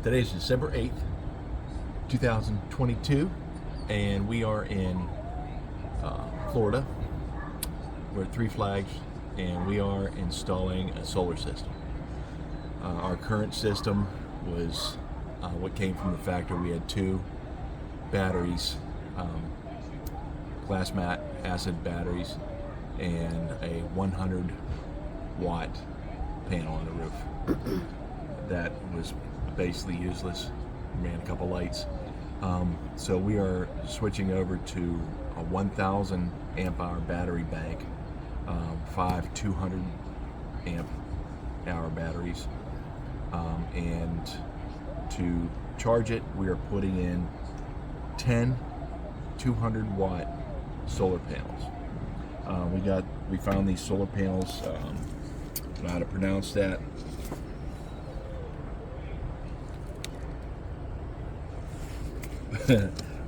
Today is December 8th, 2022, and we are in Florida. We're at Three Flags, and we are installing a solar system. Our current system was what came from the factory. We had two batteries, glass mat acid batteries, and a 100-watt panel on the roof. That was basically useless. Ran a couple lights. So we are switching over to a 1,000 amp hour battery bank, 5 200 amp hour batteries, and to charge it we are putting in 10 200-watt solar panels. We found these solar panels. I don't know how to pronounce that.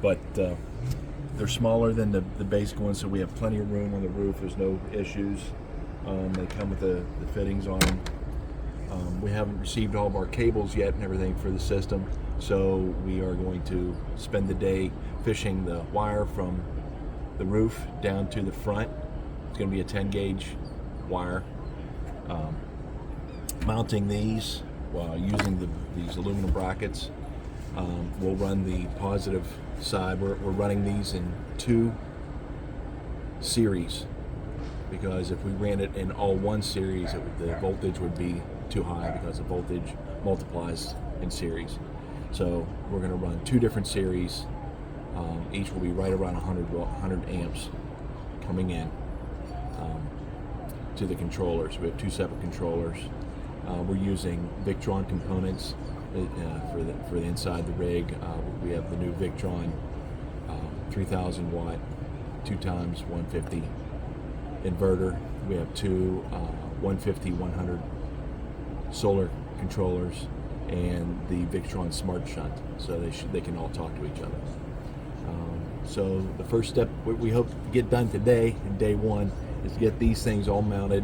But they're smaller than the basic ones, so we have plenty of room on the roof. There's no issues. They come with the fittings on them. We haven't received all of our cables yet and everything for the system, so we are going to spend the day fishing the wire from the roof down to the front. It's going to be a 10 gauge wire. Mounting these while using these aluminum brackets. We'll run the positive side. We're running these in 2 series, because if we ran it in all one series, the voltage would be too high, because the voltage multiplies in series. So we're going to run 2 different series. Each will be right around 100 amps coming in to the controllers. We have 2 separate controllers. We're using Victron components for the inside the rig. We have the new Victron 3,000 watt 2x150 inverter. We have 2 150-100 solar controllers, and the Victron Smart Shunt, so they can all talk to each other. So the first step we hope to get done today, in day 1, is to get these things all mounted,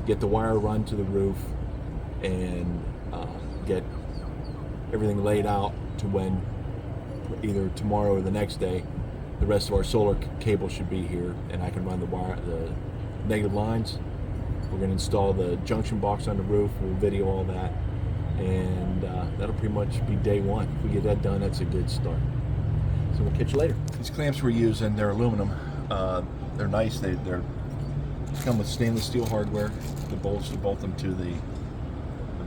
get the wire run to the roof, and get everything laid out to when either tomorrow or the next day the rest of our solar cable should be here, and I can run the negative lines. We're going to install the junction box on the roof. We'll video all that, and that'll pretty much be day 1. If we get that done, that's a good start. So we'll catch you later. These clamps we're using, they're aluminum. They're nice. They come with stainless steel hardware. The bolts to bolt them to the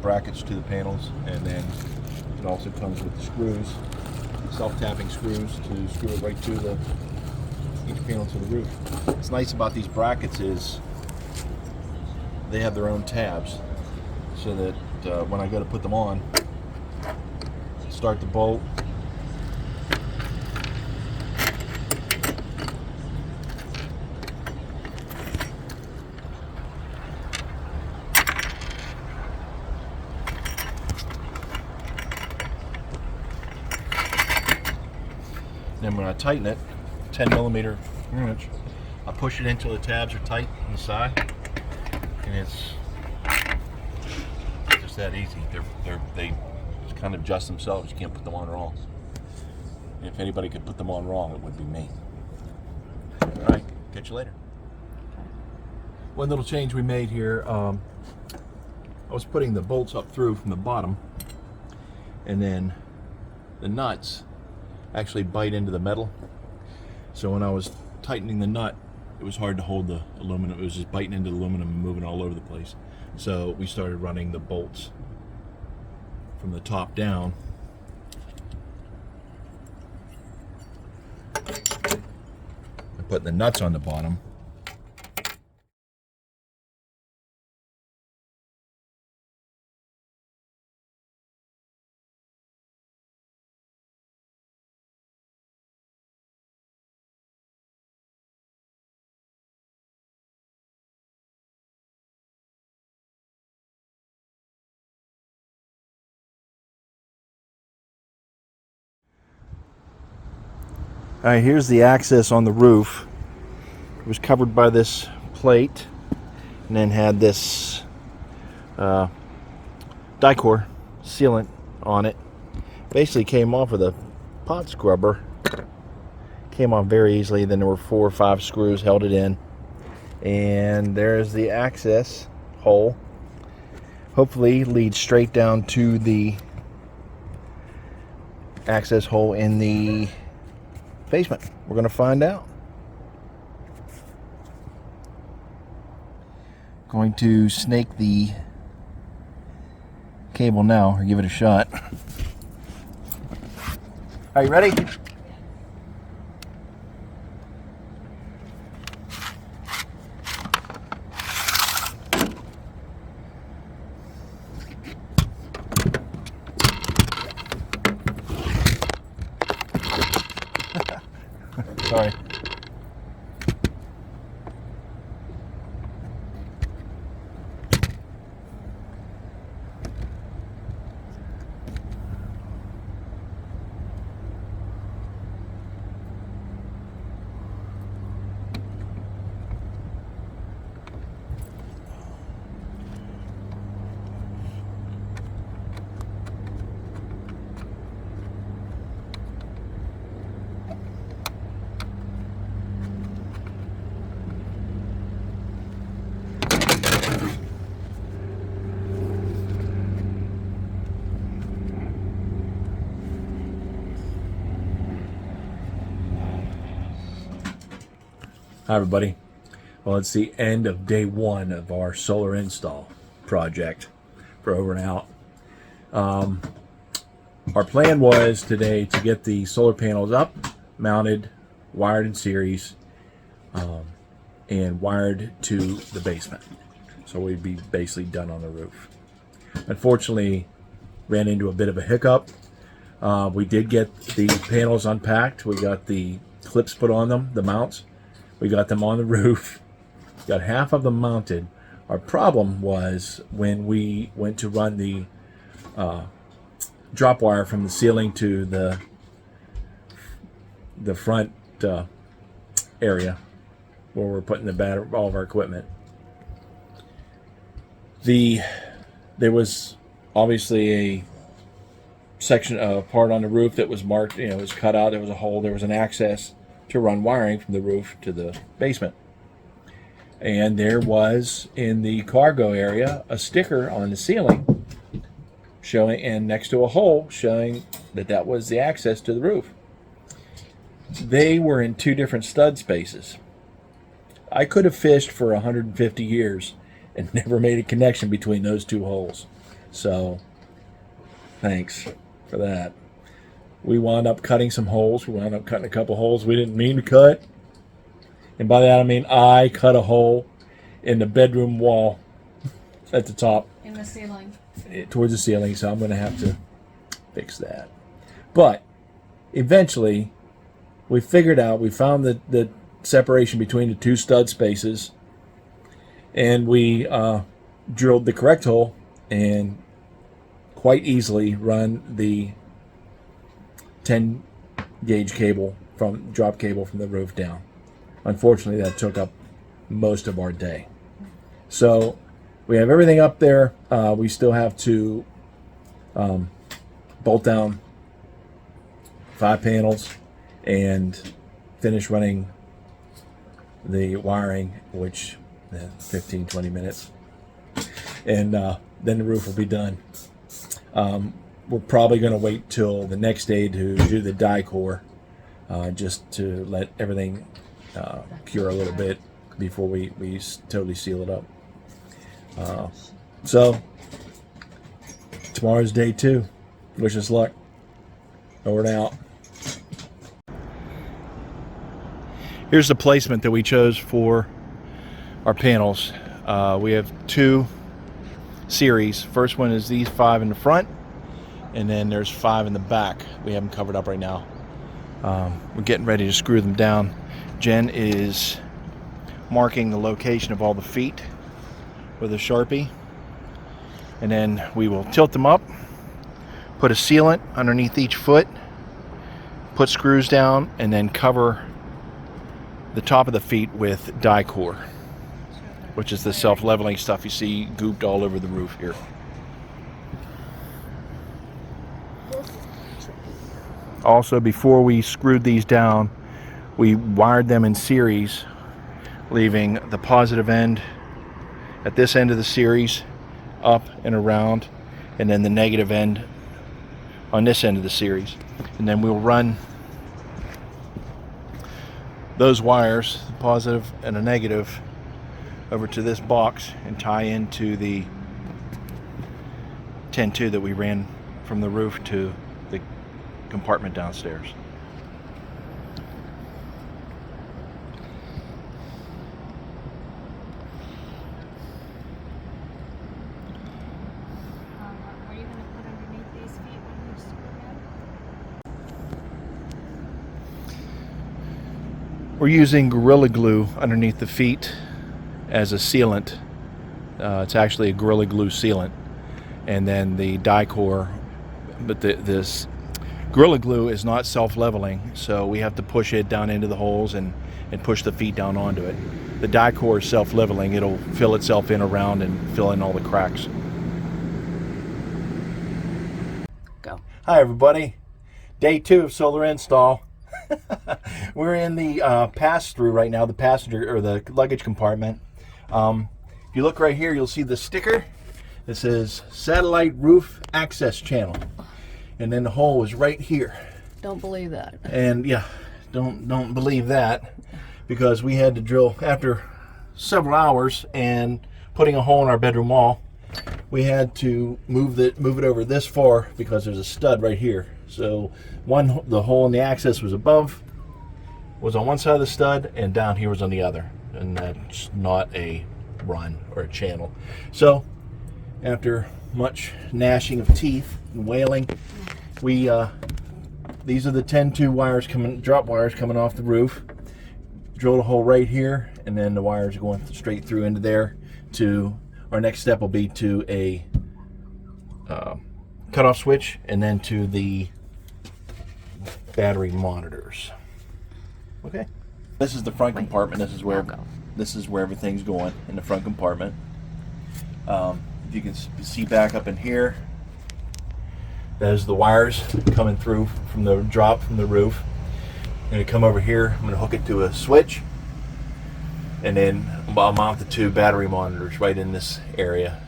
brackets to the panels, and then it also comes with the screws, self-tapping screws to screw it right to each panel to the roof. What's nice about these brackets is they have their own tabs, so that when I go to put them on, start the bolt, then when I tighten it, 10mm wrench, I push it until the tabs are tight on the side, and it's just that easy. They just kind of adjust themselves. You can't put them on wrong. And if anybody could put them on wrong, it would be me. All right, catch you later. One little change we made here. I was putting the bolts up through from the bottom, and then the nuts actually bite into the metal. So when I was tightening the nut, it was hard to hold the aluminum. It was just biting into the aluminum and moving all over the place. So we started running the bolts from the top down. And putting the nuts on the bottom. All right, here's the access on the roof. It was covered by this plate, and then had this Dicor sealant on it. basically came off with a pot scrubber. Came off very easily. Then there were 4 or 5 screws held it in. And there's the access hole. Hopefully leads straight down to the access hole in the basement. We're going to find out. Going to snake the cable now, or give it a shot. Are you ready? Sorry. Hi everybody. Well, it's the end of day 1 of our solar install project for Over and Out. Our plan was today to get the solar panels up, mounted, wired in series, and wired to the basement. So we'd be basically done on the roof. Unfortunately, ran into a bit of a hiccup. We did get the panels unpacked. We got the clips put on them, the mounts. We got them on the roof, got half of them mounted. Our problem was when we went to run the drop wire from the ceiling to the front area where we're putting the all of our equipment. There was obviously a section, a part on the roof that was marked, it was cut out. There was a hole. There was an access to run wiring from the roof to the basement. And there was, in the cargo area, a sticker on the ceiling showing, and next to a hole showing that that was the access to the roof. They were in 2 different stud spaces. I could have fished for 150 years and never made a connection between those 2 holes. So, thanks for that. We wound up cutting some holes. We wound up cutting a couple holes we didn't mean to cut. And by that I mean I cut a hole in the bedroom wall at the top. In the ceiling. Towards the ceiling, so I'm going to have to fix that. But eventually we figured out, we found the separation between the 2 stud spaces, and we drilled the correct hole and quite easily run the 10 gauge cable drop cable from the roof down. Unfortunately, that took up most of our day. So we have everything up there. We still have to bolt down 5 panels and finish running the wiring, which 15-20 minutes, and then the roof will be done. We're probably going to wait till the next day to do the die core, just to let everything cure a little bit before we totally seal it up. So tomorrow's day 2. Wish us luck. Over and out. Here's the placement that we chose for our panels. We have 2 series. First one is these 5 in the front, and then there's 5 in the back. We have them covered up right now. We're getting ready to screw them down. Jen is marking the location of all the feet with a Sharpie, and then we will tilt them up, put a sealant underneath each foot, put screws down, and then cover the top of the feet with die core, which is the self-leveling stuff you see gooped all over the roof here. also, before we screwed these down, we wired them in series, leaving the positive end at this end of the series up and around, and then the negative end on this end of the series. And then we'll run those wires, the positive and a negative, over to this box and tie into the 10-2 that we ran from the roof to the compartment downstairs. What are you going to put underneath these feet when you screw them? We're using Gorilla Glue underneath the feet as a sealant. It's actually a Gorilla Glue sealant. And then the die core, but this Gorilla Glue is not self-leveling, so we have to push it down into the holes and push the feet down onto it. The die core is self-leveling. It'll fill itself in around and fill in all the cracks. Go. Hi everybody. Day 2 of solar install. We're in the pass-through right now, the passenger or the luggage compartment. If you look right here, you'll see the sticker that says satellite roof access channel, and then the hole is right here. Don't believe that. And yeah, don't believe that, because we had to drill after several hours and putting a hole in our bedroom wall. We had to move it over this far because there's a stud right here. So the hole in the access was on one side of the stud, and down here was on the other, and that's not a run or a channel. So after much gnashing of teeth and wailing, we these are the 10-2 wires drop wires coming off the roof. Drilled a hole right here, and then the wires are going straight through into there. To our next step will be to a cutoff switch, and then to the battery monitors. Okay. This is the front compartment. This is where everything's going, in the front compartment. If you can see back up in here, there's the wires coming through from the drop from the roof. I'm going to come over here. I'm going to hook it to a switch, and then I'll mount the 2 battery monitors right in this area.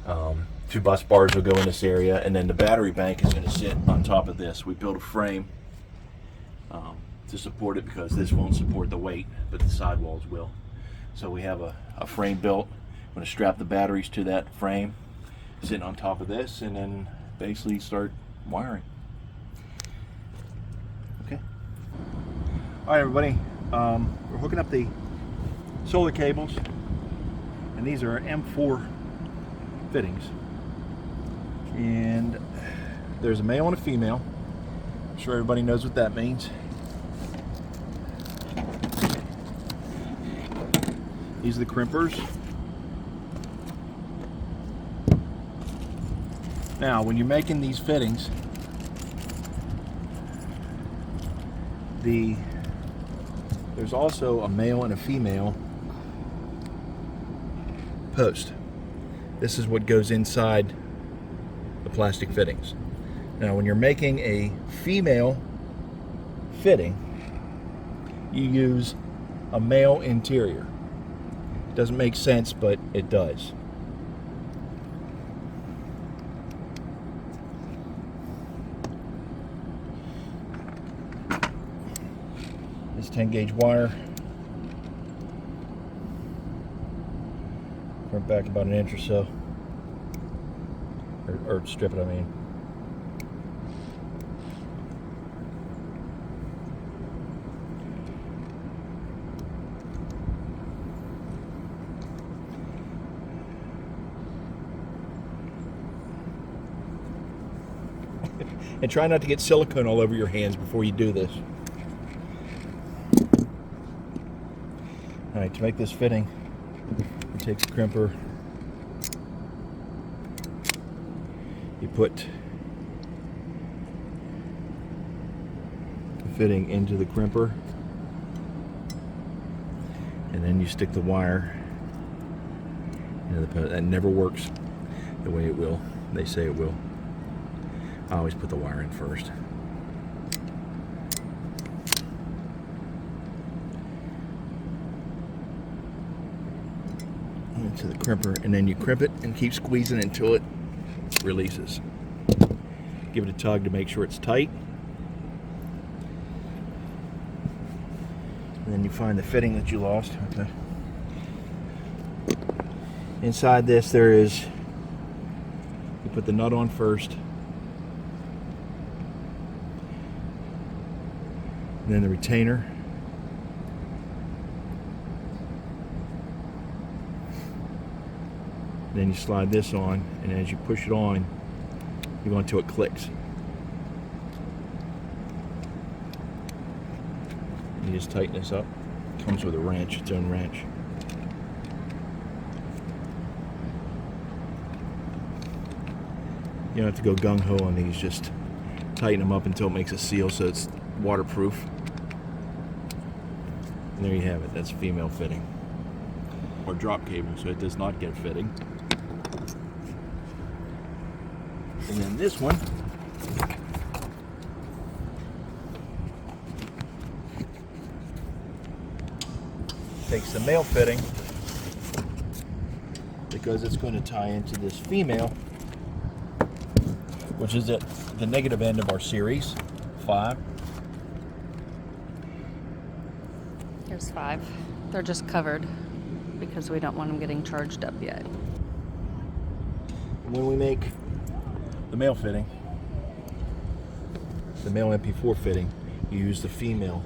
2 bus bars will go in this area, and then the battery bank is going to sit on top of this. We built a frame to support it, because this won't support the weight, but the sidewalls will. So we have a frame built. I'm going to strap the batteries to that frame, sitting on top of this, and then basically start wiring. Okay. All right, everybody. We're hooking up the solar cables, and these are M4 fittings. And there's a male and a female. I'm sure everybody knows what that means. These are the crimpers. Now, when you're making these fittings, there's also a male and a female post. This is what goes inside the plastic fittings. Now, when you're making a female fitting, you use a male interior. It doesn't make sense, but it does. This 10-gauge wire, front back about an inch or so, or strip it, I mean. And try not to get silicone all over your hands before you do this. Alright, to make this fitting, you take the crimper, you put the fitting into the crimper, and then you stick the wire into the post. That never works the way it will. They say it will. I always put the wire in first. into the crimper, and then you crimp it and keep squeezing until it releases. Give it a tug to make sure it's tight. And then you find the fitting that you lost. Okay. Inside this there is, you put the nut on first, and then the retainer, then you slide this on, and as you push it on, you go until it clicks. You just tighten this up. It comes with a wrench, its own wrench. You don't have to go gung-ho on these, just tighten them up until it makes a seal so it's waterproof. And there you have it, that's female fitting. Or drop cable, so it does not get fitting. And then this one takes the male fitting because it's going to tie into this female, which is at the negative end of our series 5. Here's 5. They're just covered because we don't want them getting charged up yet. When we make the male fitting, the male MP4 fitting, you use the female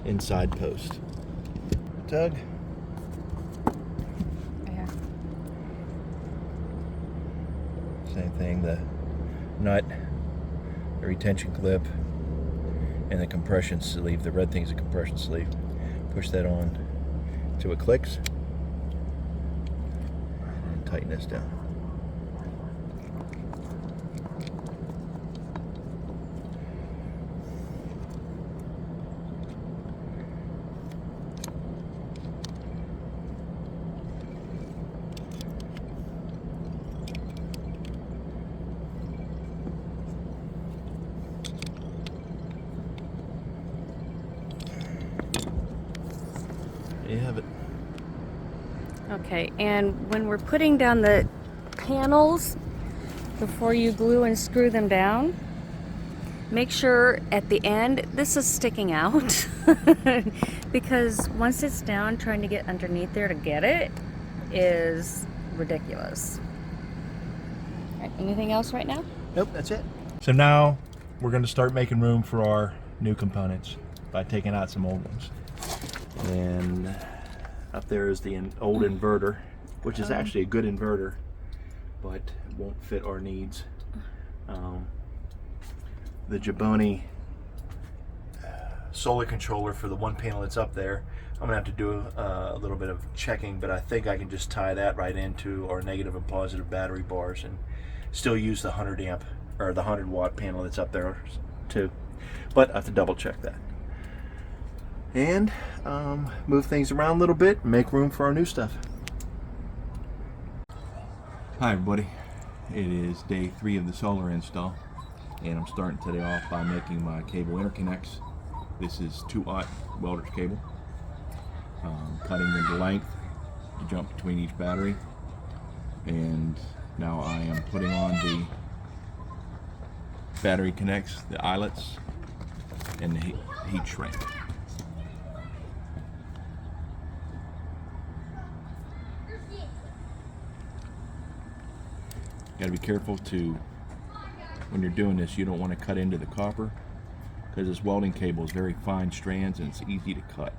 inside post. Tug. Yeah. Same thing, the nut, the retention clip, and the compression sleeve. The red thing's a compression sleeve. Push that on till it clicks, and tighten this down. There you have it. Okay, and when we're putting down the panels, before you glue and screw them down, make sure at the end, this is sticking out, because once it's down, trying to get underneath there to get it is ridiculous. All right, anything else right now? Nope, that's it. So now we're going to start making room for our new components by taking out some old ones. And up there is the old inverter, which is actually a good inverter, but won't fit our needs. The Jaboni solar controller for the one panel that's up there, I'm gonna have to do a little bit of checking, but I think I can just tie that right into our negative and positive battery bars and still use the 100 amp or the 100 watt panel that's up there too. But I have to double check that. And move things around a little bit and make room for our new stuff. Hi everybody, it is day 3 of the solar install, and I'm starting today off by making my cable interconnects. This is 2/0 welder's cable, cutting the length to jump between each battery, and now I am putting on the battery connects, the eyelets, and the heat shrink. Got to be careful when you're doing this, you don't want to cut into the copper because this welding cable is very fine strands and it's easy to cut.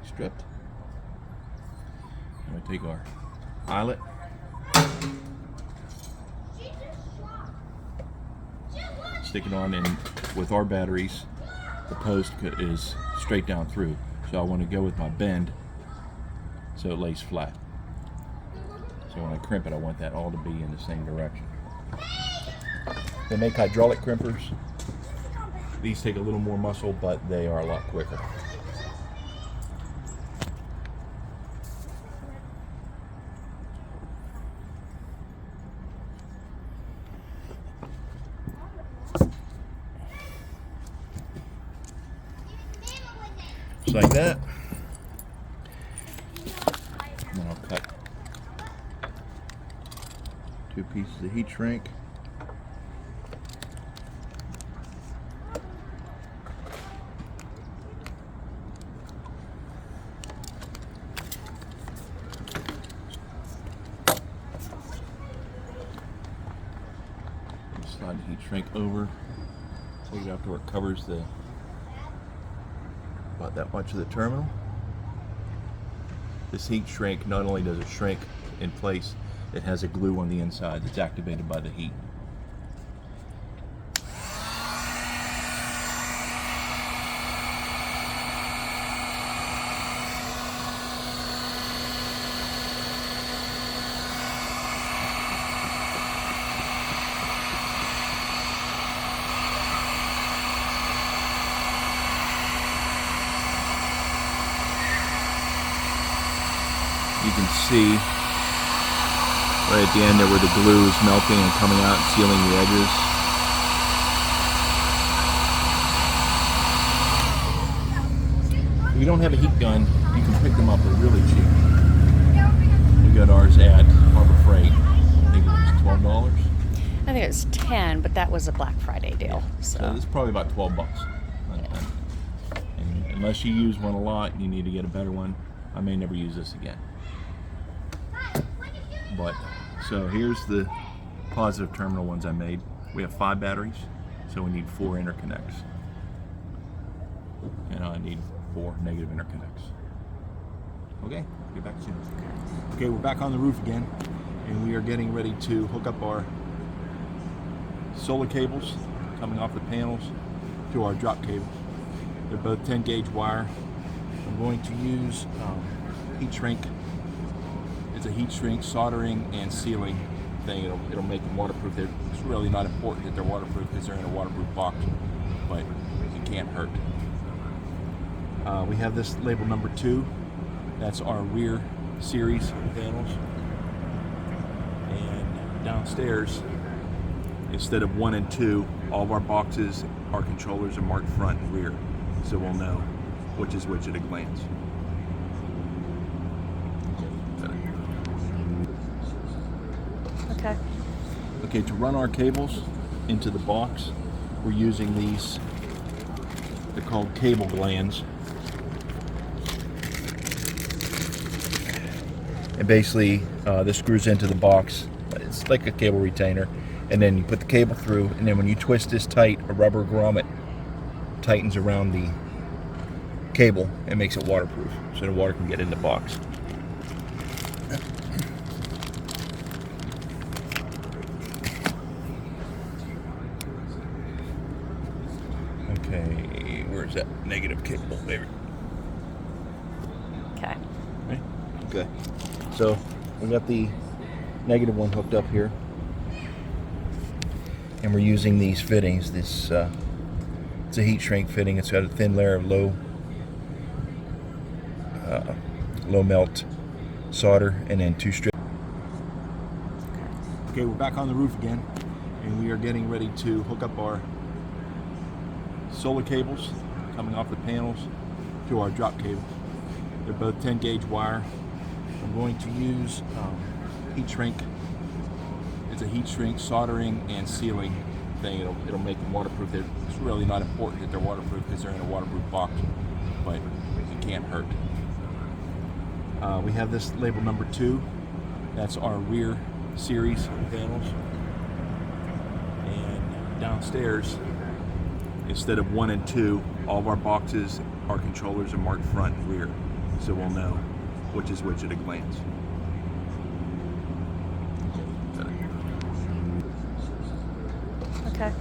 Stripped. I'm going to take our eyelet, stick it on, and with our batteries the post is straight down through, so I want to go with my bend so it lays flat. So when I crimp it, I want that all to be in the same direction. They make hydraulic crimpers. These take a little more muscle, but they are a lot quicker. Just like that. And then I'll cut 2 pieces of heat shrink. Slide the heat shrink over, take it out to where it covers about that much of the terminal. This heat shrink, not only does it shrink in place, it has a glue on the inside that's activated by the heat. You can see right at the end there where the glue is melting and coming out and sealing the edges. If you don't have a heat gun, you can pick them up. They're really cheap. We got ours at Harbor Freight. I think it was $12. I think it was 10, but that was a Black Friday deal. So it's probably about $12. Yeah. And unless you use one a lot and you need to get a better one, I may never use this again. But so here's the positive terminal ones I made. We have 5 batteries, so we need 4 interconnects. And I need 4 negative interconnects. Okay, get back soon. Okay, we're back on the roof again, and we are getting ready to hook up our solar cables coming off the panels to our drop cables. They're both 10 gauge wire. I'm going to use heat shrink. It's a heat shrink soldering and sealing thing. It'll make them waterproof. It's really not important that they're waterproof because they're in a waterproof box, but it can't hurt. We have this label number 2. That's our rear series panels. And downstairs, instead of 1 and 2, all of our boxes, our controllers are marked front and rear, so we'll know which is which at a glance. Okay. Okay, to run our cables into the box, we're using these, they're called cable glands. And basically, this screws into the box. It's like a cable retainer. And then you put the cable through, and then when you twist this tight, a rubber grommet tightens around the cable and makes it waterproof, so the water can get in the box. Okay, where's that negative cable? There. Okay. Right? Okay. So we got the negative one hooked up here, and we're using these fittings. This it's a heat shrink fitting. It's got a thin layer of low melt solder, and then 2 strips. Okay, we're back on the roof again, and we are getting ready to hook up our solar cables coming off the panels to our drop cables. They're both 10 gauge wire. I'm going to use heat shrink. It's a heat shrink soldering and sealing thing. It'll make them waterproof. It's really not important that they're waterproof because they're in a waterproof box, but it can't hurt. We have this label number 2. That's our rear series panels. And downstairs, instead of 1 and 2, all of our boxes, our controllers are marked front and rear, so we'll know which is which at a glance. Okay.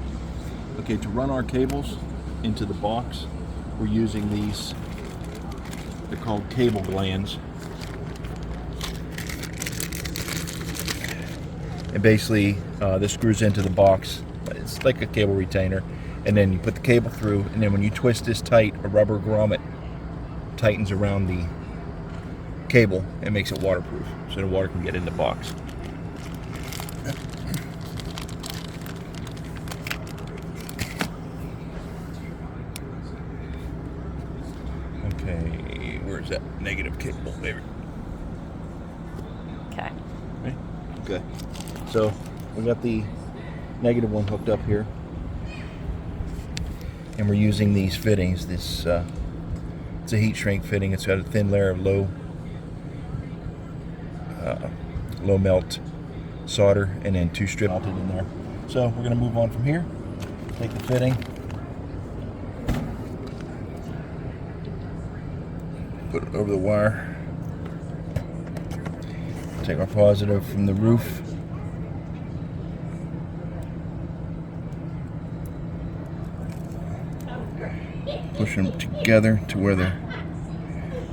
Okay, to run our cables into the box, we're using these, they're called cable glands. And basically, this screws into the box. It's like a cable retainer. And then you put the cable through, and then when you twist this tight, a rubber grommet tightens around the cable and makes it waterproof, so the water can get in the box. Okay, where's that negative cable? There. Okay. Okay. So we got the negative one hooked up here, and we're using these fittings. This it's a heat shrink fitting. It's got a thin layer of low melt solder, and then 2 strips mounted in there. So we're going to move on from here. Take the fitting, put it over the wire, take our positive from the roof, push them together to where they're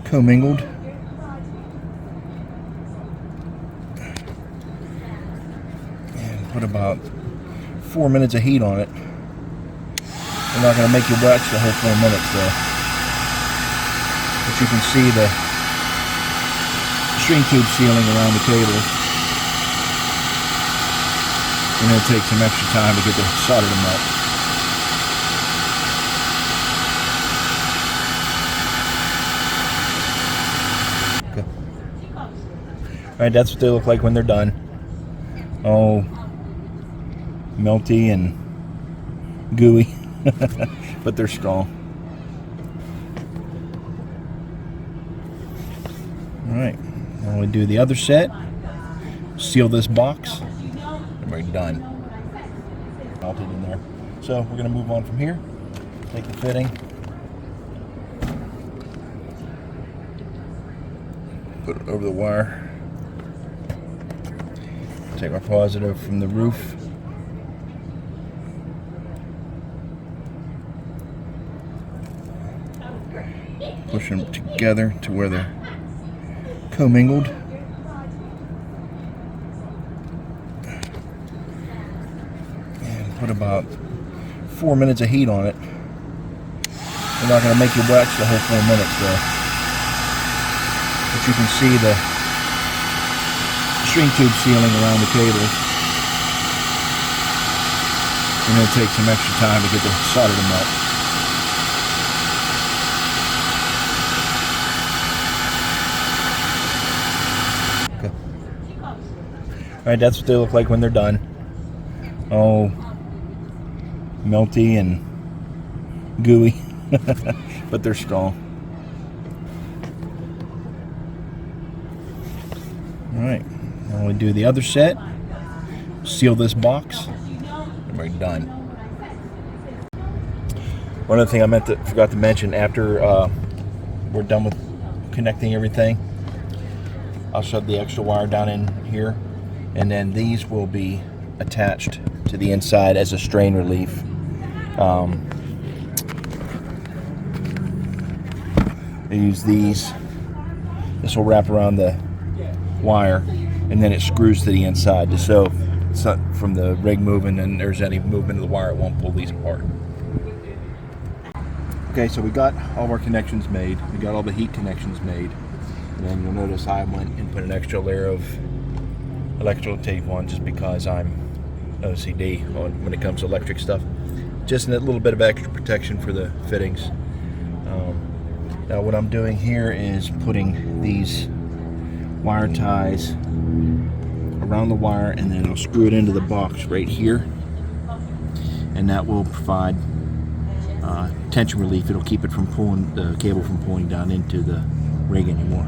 commingled. And put about 4 minutes of heat on it. We're not going to make you watch the whole 4 minutes though. But you can see the string tube sealing around the cable. And it'll take some extra time to get the solder to melt. Alright, that's what they look like when they're done. Oh, melty and gooey, but they're strong. Alright, now we do the other set. Seal this box, and we're done. Melted in there. So we're going to move on from here. Take the fitting, put it over the wire. Take our positive from the roof. Push them together to where they're commingled. And put about 4 minutes of heat on it. We're not going to make you watch the whole 4 minutes though. But you can see the string tube sealing around the cable, and it'll take some extra time to get the solder to melt. Okay. Alright, that's what they look like when they're done. Oh, melty and gooey, but they're strong. Alright. Now we do the other set, seal this box, and we're done. One other thing I forgot to mention, after we're done with connecting everything, I'll shove the extra wire down in here, and then these will be attached to the inside as a strain relief. I use these. This will wrap around the wire, and then it screws to the inside, so it's not from the rig moving and there's any movement of the wire, it won't pull these apart. Okay, so we got all of our connections made. We got all the heat connections made. And then you'll notice I went and put an extra layer of electrical tape on, just because I'm OCD when it comes to electric stuff. Just a little bit of extra protection for the fittings. Now what I'm doing here is putting these wire ties around the wire, and then I'll screw it into the box right here, and that will provide tension relief. It'll keep it from pulling the cable from pulling down into the rig anymore.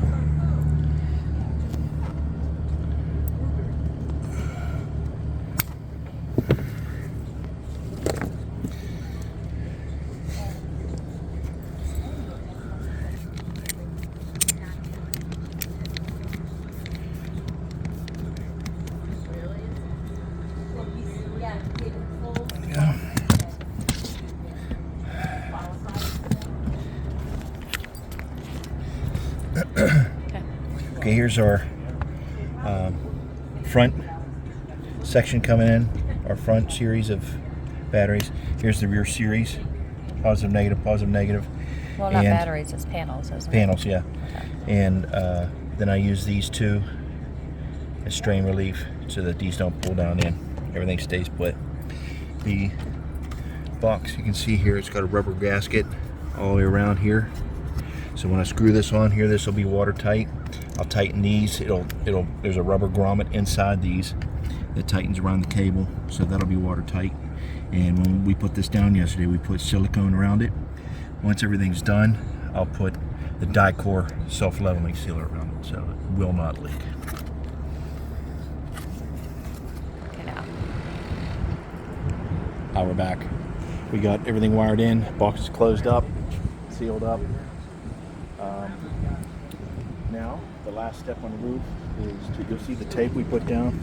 Okay, here's our front section coming in, our front series of batteries. Here's the rear series, positive, negative, positive, negative. Well, not And batteries, it's panels, isn't panels, yeah. Okay. And then I use these two as strain relief so that these don't pull down in. Everything stays put. The box, you can see here, it's got a rubber gasket all the way around here. So when I screw this on here, this will be watertight. I'll tighten these. There's a rubber grommet inside these that tightens around the cable, so that'll be watertight. And when we put this down yesterday, we put silicone around it. Once everything's done, I'll put the Dicor self-leveling sealer around it, so it will not leak. Okay, now. We're back. We got everything wired in, box is closed up, sealed up. Now, the last step on the roof is to, you'll see the tape we put down.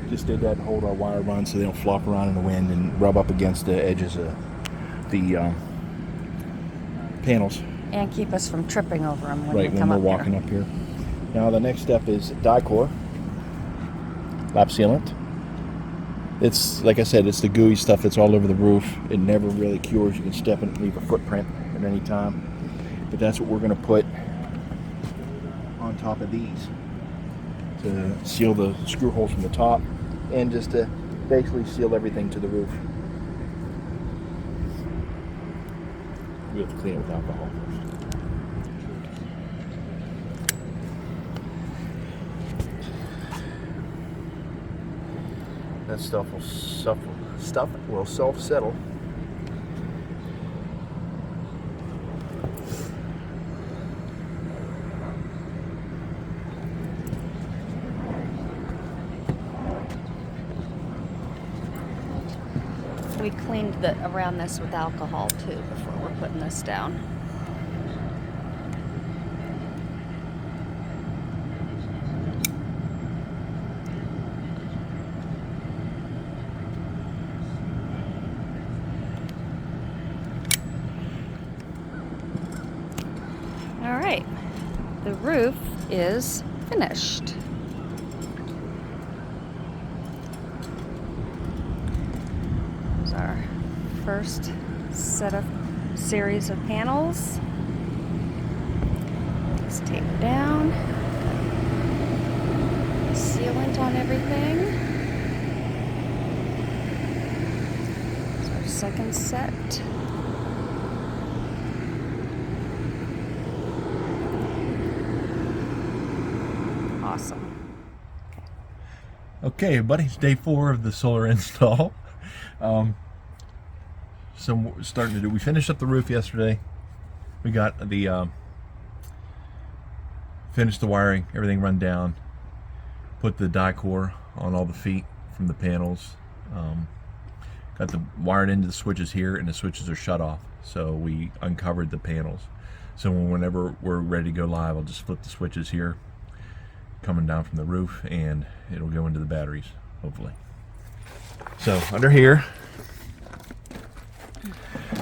Just did that to hold our wire runs so they don't flop around in the wind and rub up against the edges of the panels. And keep us from tripping over them when Right, we when come we're up walking here. up here. Now the next step is Dicor lap sealant. It's, like I said, it's the gooey stuff that's all over the roof. It never really cures. You can step in and leave a footprint at any time. But that's what we're going to put on top of these to seal the screw holes from the top and just to basically seal everything to the roof. We have to clean it with alcohol first. That stuff will self-settle. We cleaned around this with alcohol too before we're putting this down. All right, the roof is finished. Here's our first set of series of panels. Just tape down. Sealant on everything. Here's our second set. Awesome. Okay, everybody, it's day 4 of the solar install. So we're starting to do. We finished up the roof yesterday. We got the finished the wiring, everything run down. Put the Dicor on all the feet from the panels. Got the wired into the switches here, and the switches are shut off. So we uncovered the panels. So whenever we're ready to go live, I'll just flip the switches here, coming down from the roof, and it'll go into the batteries, hopefully. So under here,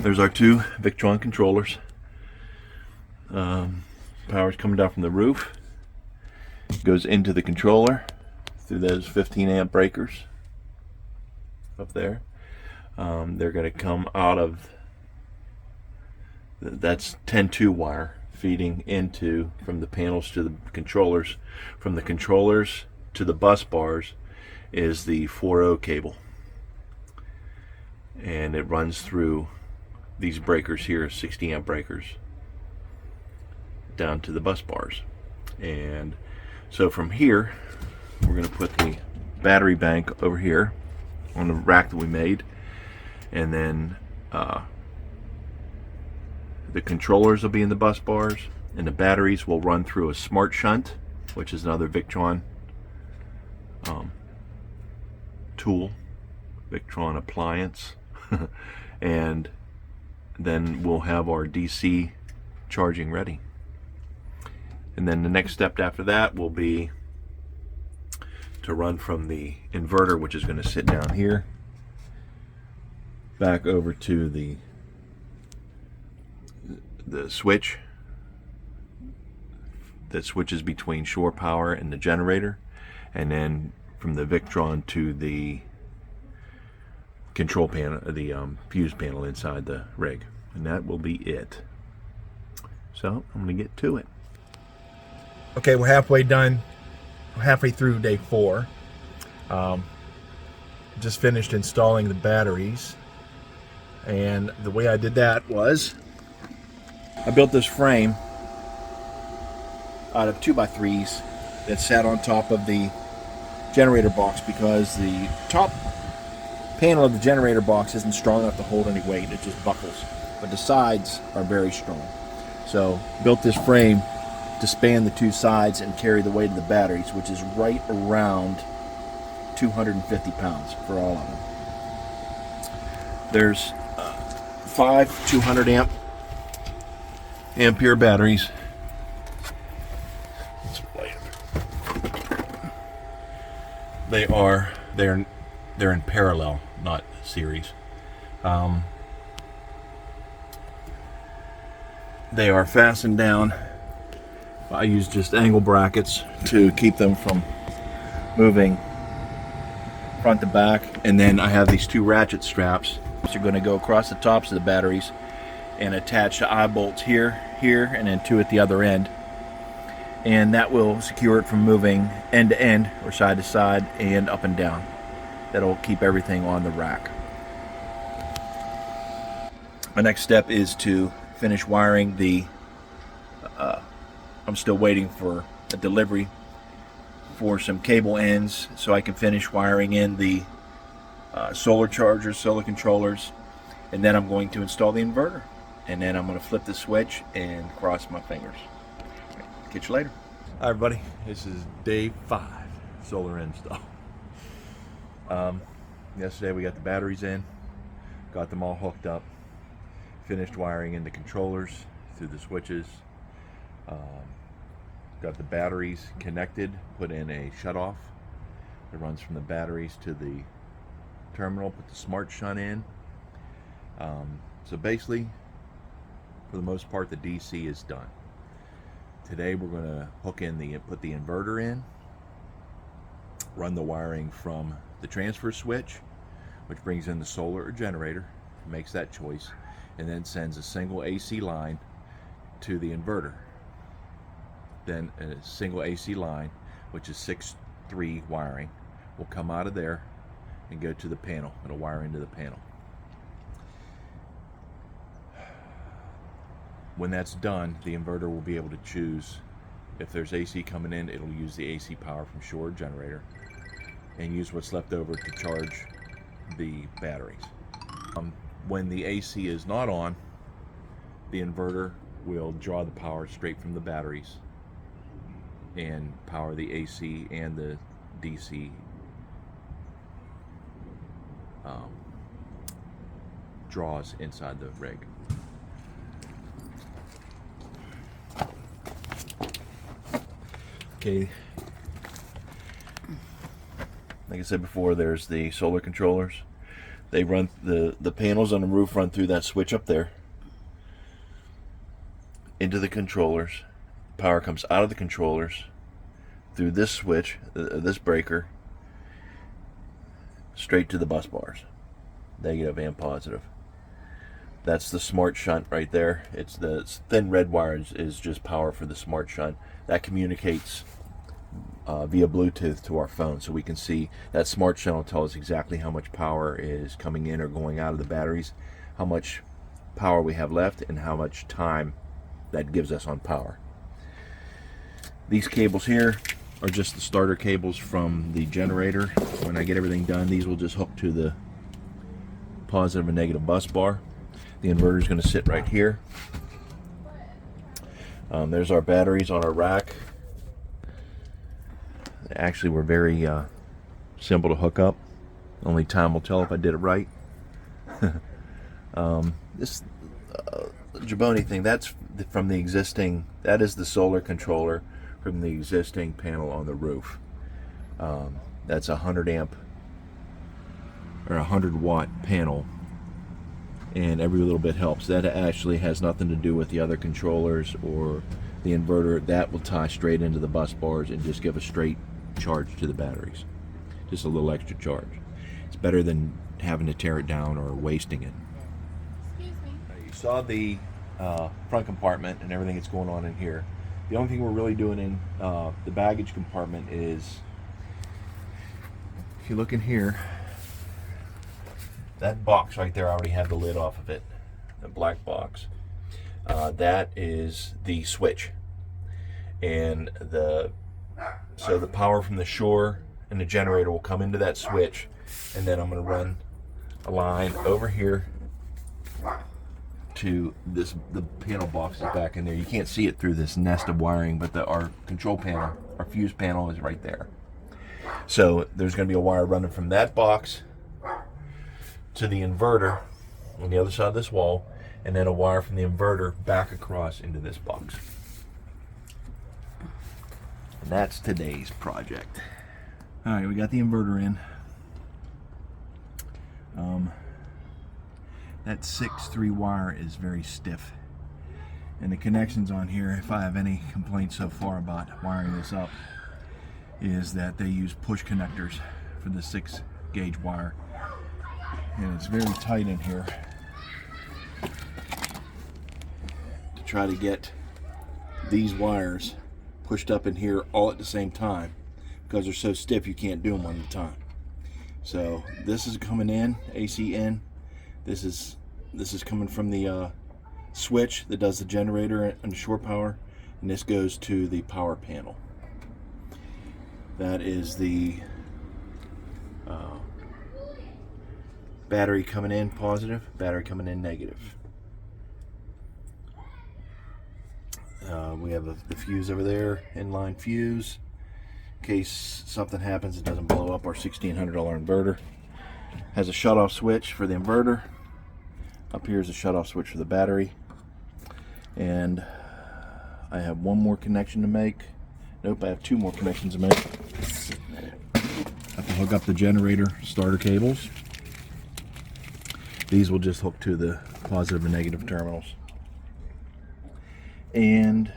there's our 2 Victron controllers. Power's coming down from the roof, goes into the controller through those 15 amp breakers up there. They're going to come out of that's 10-2 wire feeding into from the panels to the controllers. From the controllers to the bus bars is the 4.0 cable, and it runs through these breakers here, 60 amp breakers, down to the bus bars. And so from here, we're going to put the battery bank over here on the rack that we made, and then the controllers will be in the bus bars, and the batteries will run through a smart shunt, which is another Victron tool, Victron appliance. And then we'll have our DC charging ready. And then the next step after that will be to run from the inverter, which is going to sit down here, back over to the switch that switches between shore power and the generator, and then from the Victron to the control panel, the fuse panel inside the rig, and that will be it. So I'm going to get to it. Okay, we're halfway done, halfway through day 4. Just finished installing the batteries, and the way I did that was I built this frame out of 2x3s that sat on top of the generator box, because the top panel of the generator box isn't strong enough to hold any weight. It just buckles, but the sides are very strong. So built this frame to span the 2 sides and carry the weight of the batteries, which is right around 250 pounds for all of them. There's 5 200 ampere batteries. They're in parallel, not series. They are fastened down. I use just angle brackets to keep them from moving front to back, and then I have these 2 ratchet straps which are going to go across the tops of the batteries and attach the eye bolts here, and then 2 at the other end, and that will secure it from moving end to end or side to side and up and down. That'll keep everything on the rack. My next step is to finish wiring the I'm still waiting for a delivery for some cable ends so I can finish wiring in the solar chargers, solar controllers, and then I'm going to install the inverter, and then I'm going to flip the switch and cross my fingers. Catch you later. Hi everybody, this is day 5 solar install. Yesterday we got the batteries in, got them all hooked up, finished wiring in the controllers through the switches, got the batteries connected, put in a shutoff that runs from the batteries to the terminal, put the smart shunt in. So basically, for the most part, the DC is done. Today we're going to put the inverter in, run the wiring from the transfer switch, which brings in the solar or generator, makes that choice, and then sends a single AC line to the inverter. Then a single AC line, which is 6-3 wiring, will come out of there and go to the panel. It'll wire into the panel. When that's done, the inverter will be able to choose, if there's AC coming in, it'll use the AC power from shore generator and use what's left over to charge the batteries. When the AC is not on, the inverter will draw the power straight from the batteries and power the AC and the DC draws inside the rig. Okay, like I said before, there's the solar controllers. They run the panels on the roof, run through that switch up there into the controllers. Power comes out of the controllers through this switch, this breaker, straight to the bus bars, negative and positive. That's the smart shunt right there. It's the thin red wire is just power for the smart shunt. That communicates via Bluetooth to our phone, so we can see that smart shunt will tell us exactly how much power is coming in or going out of the batteries, how much power we have left, and how much time that gives us on power. These cables here are just the starter cables from the generator. When I get everything done, these will just hook to the positive and negative bus bar. The inverter is going to sit right here. There's our batteries on our rack. They actually were very simple to hook up. Only time will tell if I did it right. This Jaboni thing, that's from the existing, that is the solar controller from the existing panel on the roof. That's a 100 amp or 100 watt panel, and every little bit helps. That actually has nothing to do with the other controllers or the inverter. That will tie straight into the bus bars and just give a straight charge to the batteries. just a little extra charge. It's better than having to tear it down or wasting it. You saw the front compartment and everything that's going on in here. The only thing we're really doing in the baggage compartment is, if you look in here, that box right there, I already have the lid off of it, the black box. That is the switch, and so the power from the shore and the generator will come into that switch, and then I'm going to run a line over here to the panel box is back in there. You can't see it through this nest of wiring, but our control panel, our fuse panel, is right there. So there's going to be a wire running from that box to the inverter on the other side of this wall, and then a wire from the inverter back across into this box. And that's today's project. All right, we got the inverter in. That 6-3 wire is very stiff, and the connections on here, if I have any complaints so far about wiring this up, is that they use push connectors for the 6-gauge wire, and it's very tight in here to try to get these wires pushed up in here all at the same time, because they're so stiff you can't do them one at a time. So this is coming in, AC in. This is coming from the switch that does the generator and the shore power, and this goes to the power panel. That is the battery coming in positive, battery coming in negative. We have the fuse over there, inline fuse, in case something happens it doesn't blow up our $1,600 inverter. Has a shut-off switch for the inverter. Up here is a shut-off switch for the battery. And I have one more connection to make. Nope, I have two more connections to make. I have to hook up the generator starter cables. These will just hook to the positive and negative terminals. And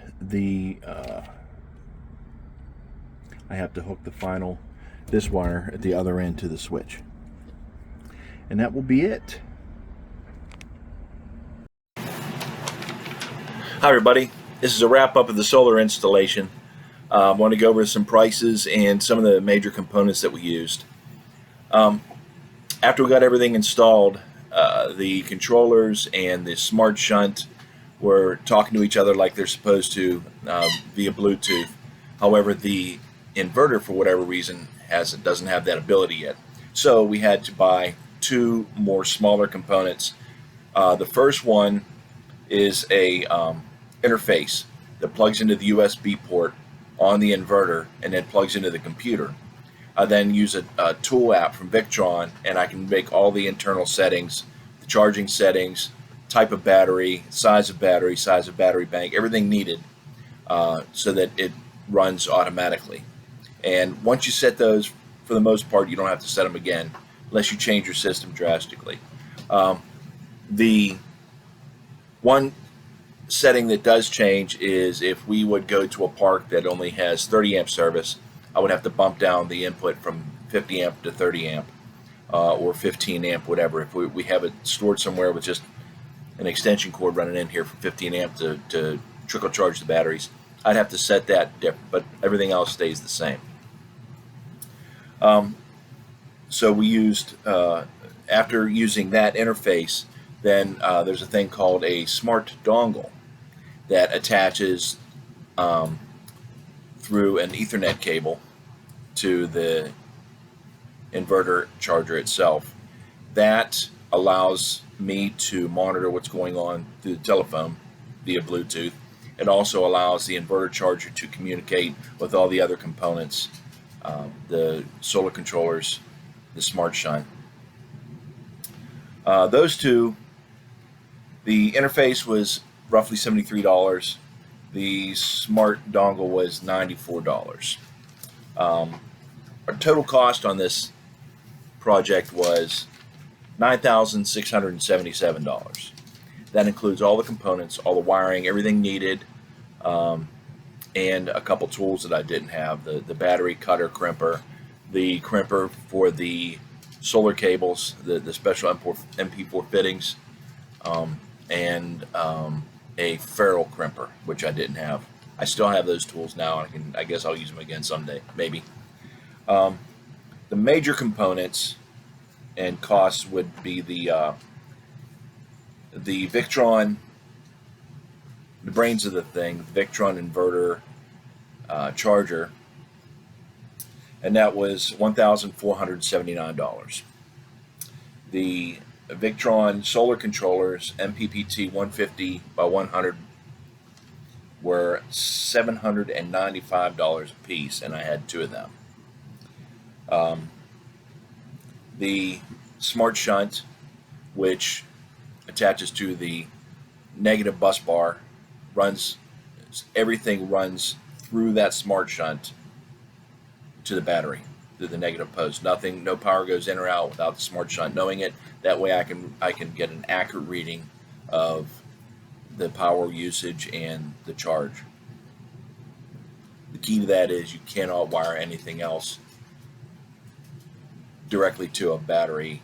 I have to hook this wire at the other end to the switch. And that will be it. Hi everybody, this is a wrap up of the solar installation. I want to go over some prices and some of the major components that we used. After we got everything installed, the controllers and the smart shunt were talking to each other like they're supposed to via Bluetooth. However, the inverter, for whatever reason, doesn't have that ability yet. So we had to buy two more smaller components. The first one is a interface that plugs into the USB port on the inverter and then plugs into the computer. I then use a tool app from Victron, and I can make all the internal settings, the charging settings, type of battery, size of battery bank, everything needed so that it runs automatically. And once you set those, for the most part, you don't have to set them again unless you change your system drastically. The one setting that does change is if we would go to a park that only has 30 amp service, I would have to bump down the input from 50 amp to 30 amp or 15 amp, whatever. If we have it stored somewhere with just an extension cord running in here from 15 amp to trickle charge the batteries, I'd have to set that different, but everything else stays the same. So we used, after using that interface, then there's a thing called a smart dongle that attaches through an Ethernet cable to the inverter charger itself. That allows me to monitor what's going on through the telephone via Bluetooth. It also allows the inverter charger to communicate with all the other components, the solar controllers, the smart shunt. Those two, the interface was roughly $73. The smart dongle was $94. Our total cost on this project was $9,677. That includes all the components, all the wiring, everything needed, and a couple tools that I didn't have, the battery cutter, crimper, the crimper for the solar cables, the special MP4 fittings, and a ferrule crimper, which I didn't have. I still have those tools now. I guess I'll use them again someday, maybe. The major components and costs would be the Victron, the brains of the thing, Victron inverter, charger, and that was $1,479. The Victron solar controllers, MPPT 150 by 100, were $795 a piece, and I had 2 of them. The smart shunt, which attaches to the negative bus bar, everything runs through that smart shunt to the battery, to the negative post. No power goes in or out without the smart shunt knowing it. That way I can get an accurate reading of the power usage and the charge. The key to that is you cannot wire anything else directly to a battery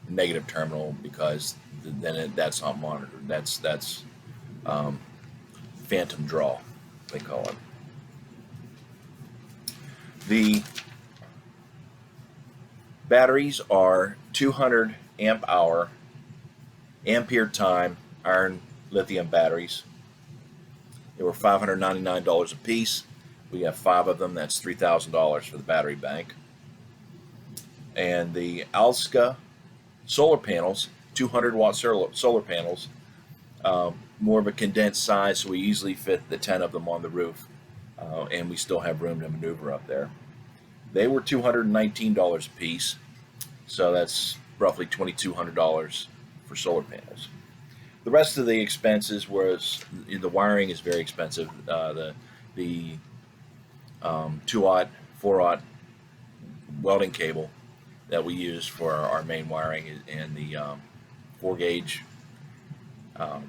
negative terminal, because then that's not monitored. That's phantom draw, they call it. The batteries are 200 amp hour, ampere time iron lithium batteries. They were $599 a piece. We have 5 of them. That's $3,000 for the battery bank. And the Alska solar panels, 200 watt solar panels, more of a condensed size, so we easily fit the 10 of them on the roof, and we still have room to maneuver up there. They were $219 a piece, so that's roughly $2,200 for solar panels. The rest of the expenses was, the wiring is very expensive. The 2-aught, 4-aught welding cable that we use for our main wiring, and the 4-gauge. There's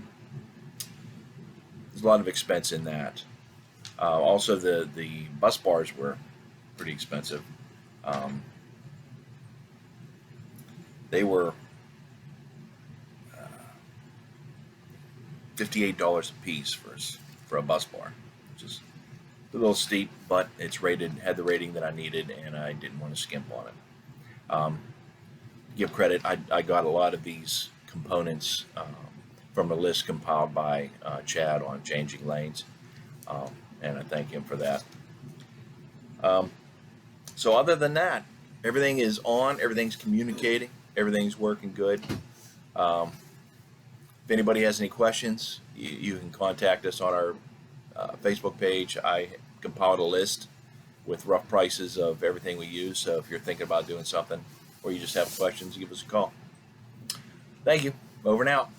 a lot of expense in that. Also, the bus bars were pretty expensive. They were $58 a piece for a bus bar, which is a little steep, but it's had the rating that I needed, and I didn't want to skimp on it. Give credit, I got a lot of these components from a list compiled by Chad on Changing Lanes, and I thank him for that. So other than that, everything is on, everything's communicating, everything's working good. If anybody has any questions, you can contact us on our Facebook page. I compiled a list with rough prices of everything we use, so if you're thinking about doing something or you just have questions, give us a call. Thank you. Over and out.